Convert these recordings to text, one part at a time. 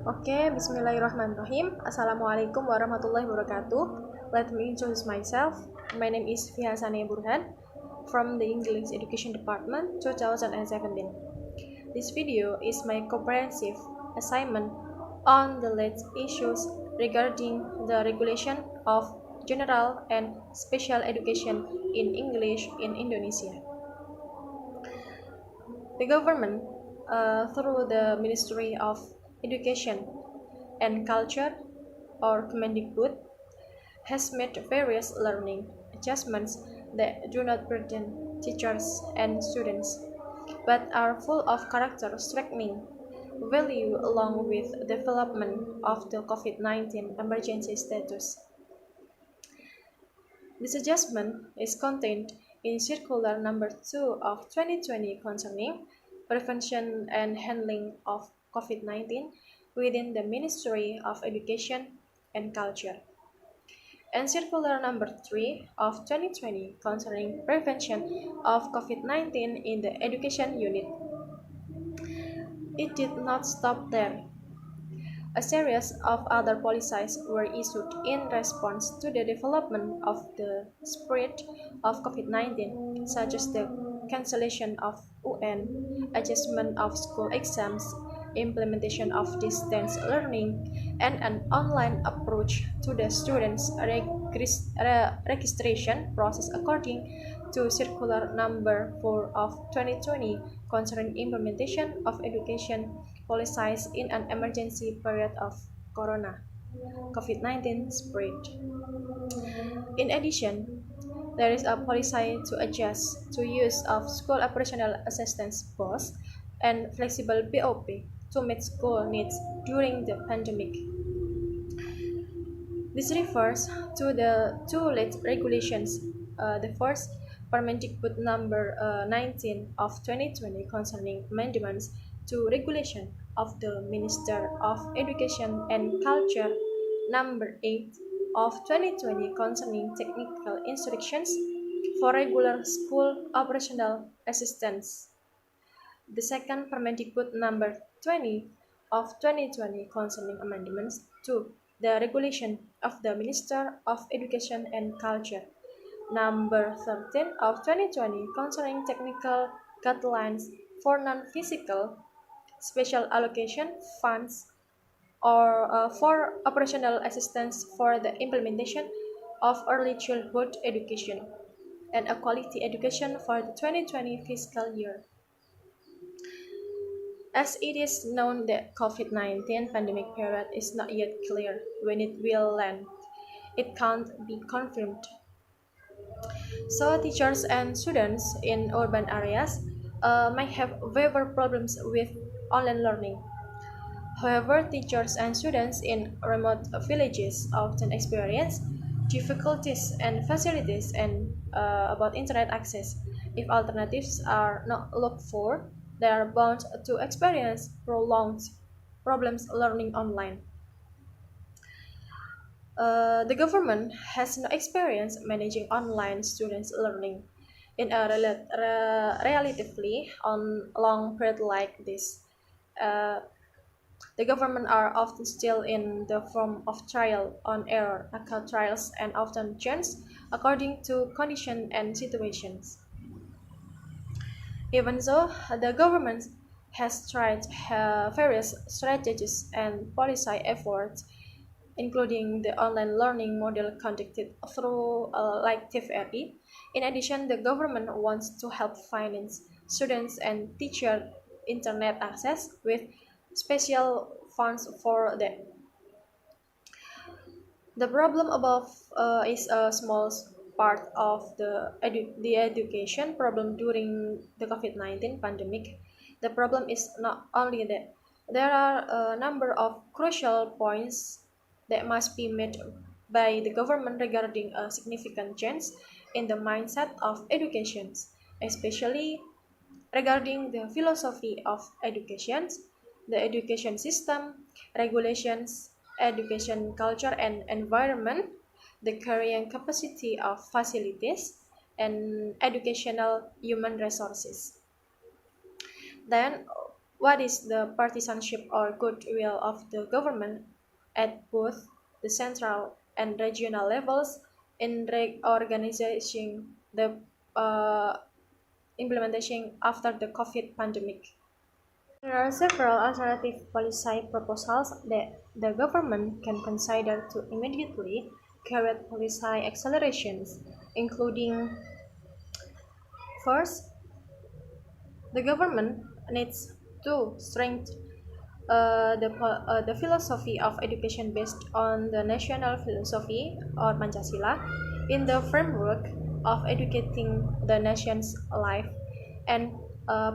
Oke, bismillahirrahmanirrahim. Assalamualaikum warahmatullahi wabarakatuh. Let me introduce myself. My name is Fiha Sanaya Burhan from the English Education Department 2017. This video is my comprehensive assignment on the latest issues regarding the regulation of general and special education in English in Indonesia. The government, through the Ministry of Education and Culture, or Kemendikbud, has made various learning adjustments that do not burden teachers and students, but are full of character-strengthening value along with development of the COVID-19 emergency status. This adjustment is contained in Circular Number 2 of 2020 concerning prevention and handling of COVID-19 within the Ministry of Education and Culture, and Circular Number 3 of 2020 concerning prevention of COVID-19 in the Education Unit. It did not stop there. A series of other policies were issued in response to the development of the spread of COVID-19, such as the cancellation of UN, adjustment of school exams, implementation of distance learning, and an online approach to the students' registration process according to Circular Number 4 of 2020 concerning implementation of education policies in an emergency period of COVID-19 spread. In addition, there is a policy to adjust to use of school operational assistance BOS and flexible BOP to meet school needs during the pandemic. This refers to the two late regulations. The first, Permendikbud number 19 of 2020 concerning amendments to regulation of the Minister of Education and Culture number 8 of 2020 concerning technical instructions for regular school operational assistance. The second, Permendikbud number 20 of 2020 concerning amendments to the regulation of the Minister of Education and Culture, number 13 of 2020 concerning technical guidelines for non-physical special allocation funds or for operational assistance for the implementation of early childhood education and a quality education for the 2020 fiscal year. As it is known that COVID-19 pandemic period is not yet clear when it will end, it can't be confirmed. So teachers and students in urban areas might have severe problems with online learning. However, teachers and students in remote villages often experience difficulties and facilities and about internet access. If alternatives are not looked for, they are bound to experience prolonged problems learning online. The government has no experience managing online students' learning in a relatively long period like this. Uh, The government are often still in the form of trial on error, trials, and often change according to condition and situations. Even so, the government has tried various strategies and policy efforts, including the online learning model conducted through like TVRI. In addition, the government wants to help finance students and teacher internet access with special funds for them. The problem above is a small part of the education problem during the COVID-19 pandemic. The problem is not only that. There are a number of crucial points that must be made by the government regarding a significant change in the mindset of education, especially regarding the philosophy of education, the education system, regulations, education culture and environment, the carrying capacity of facilities, and educational human resources. Then, what is the partisanship or goodwill of the government at both the central and regional levels in organizing the uh, implementation after the COVID pandemic. There are several alternative policy proposals that the government can consider to immediately carry out policy accelerations, including first, the government needs to strengthen the philosophy of education based on the national philosophy or Pancasila in the framework of educating the nation's life and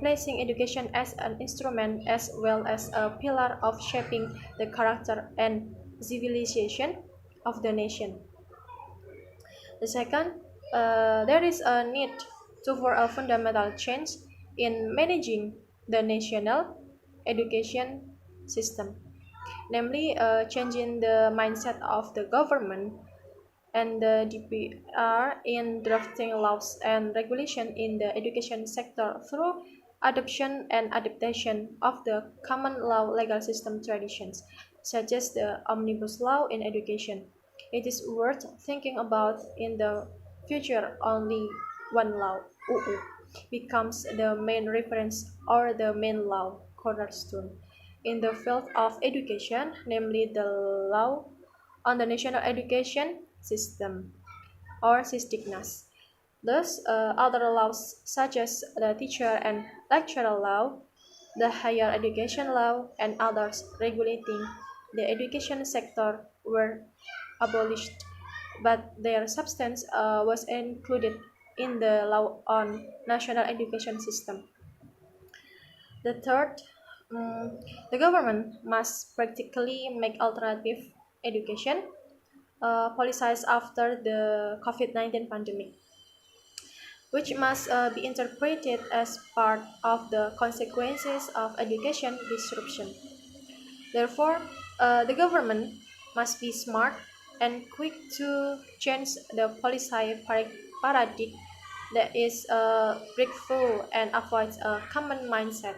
placing education as an instrument as well as a pillar of shaping the character and civilization of the nation. The second, there is a need for a fundamental change in managing the national education system, namely changing the mindset of the government and the DPR in drafting laws and regulation in the education sector through adoption and adaptation of the common law legal system traditions, such as the omnibus law in education. It is worth thinking about in the future only one law, UU, becomes the main reference or the main law cornerstone in the field of education, namely the law on the national education system or SISDIGNAS. Thus, other laws such as the teacher and lecturer law, the higher education law, and others regulating the education sector were abolished, but their substance was included in the law on national education system. The third, the government must practically make alternative education policies after the COVID-19 pandemic, which must be interpreted as part of the consequences of education disruption. Therefore, the government must be smart and quick to change the policy paradigm that is breakthrough and avoids a common mindset.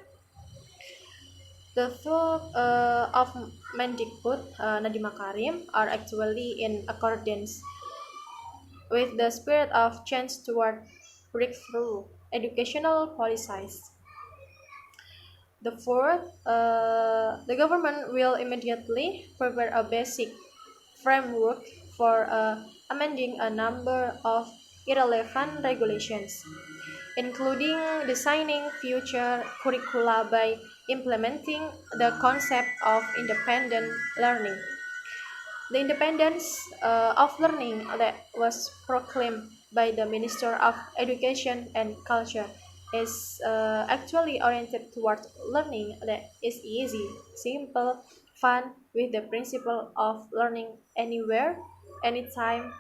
The thought of Mendikbud Nadiem Makarim are actually in accordance with the spirit of change toward breakthrough educational policies. The fourth, the government will immediately prepare a basic framework for amending a number of irrelevant regulations, including designing future curricula by implementing the concept of independent learning. The independence of learning that was proclaimed by the Minister of Education and Culture is actually oriented towards learning that is easy, simple, fun, with the principle of learning anywhere, anytime,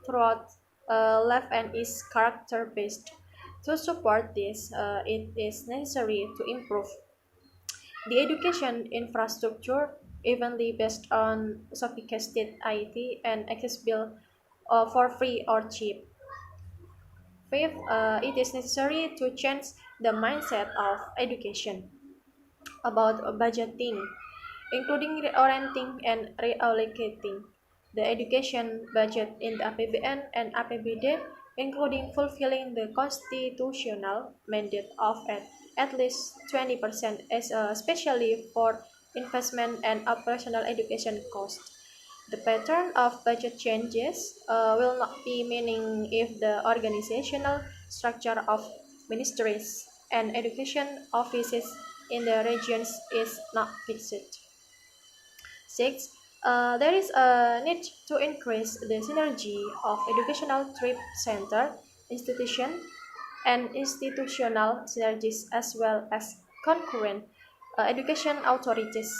throughout life and is character based. To support this, it is necessary to improve the education infrastructure, evenly based on sophisticated IT and accessible for free or cheap. Fifth, it is necessary to change the mindset of education about budgeting, including reorienting and reallocating the education budget in the APBN and APBD, including fulfilling the constitutional mandate of at least 20%, especially for investment and operational education costs. The pattern of budget changes will not be meaning if the organizational structure of ministries and education offices in the regions is not fixed. Six, there is a need to increase the synergy of educational trip center, institution, and institutional synergies as well as concurrent education authorities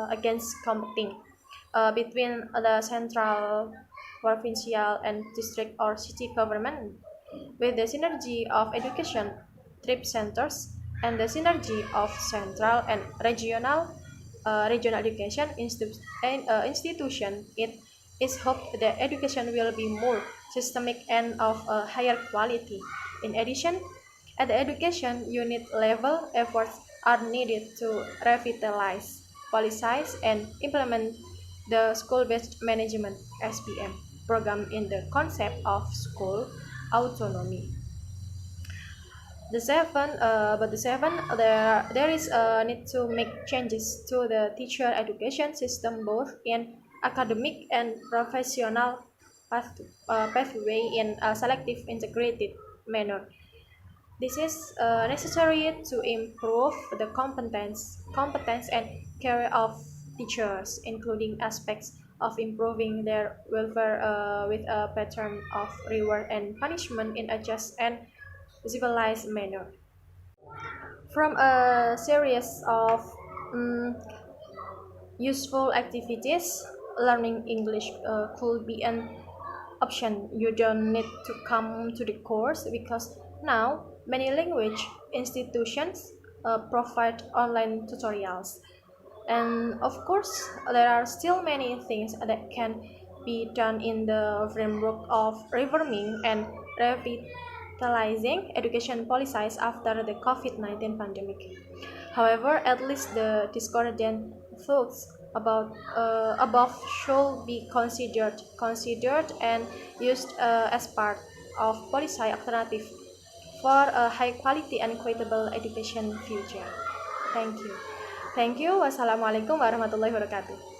against competing between the central, provincial, and district or city government, with the synergy of education trip centers and the synergy of central and regional education institution. It is hoped that education will be more systemic and of a higher quality. In addition, at the education unit level, efforts are needed to revitalize, policies, and implement the school-based management (SBM) program in the concept of school autonomy. There is a need to make changes to the teacher education system both in academic and professional pathway in a selective integrated manner. This is necessary to improve the competence and career of teachers, including aspects of improving their welfare with a pattern of reward and punishment in a just and civilized manner. From a series of um, useful activities, learning English could be an option. You don't need to come to the course because now many language institutions provide online tutorials. And of course, there are still many things that can be done in the framework of reforming and revitalizing education policies after the COVID-19 pandemic. However, at least the discordant thoughts about above should be considered and used as part of policy alternative for a high quality and equitable education future. Thank you. Thank you. Wassalamualaikum warahmatullahi wabarakatuh.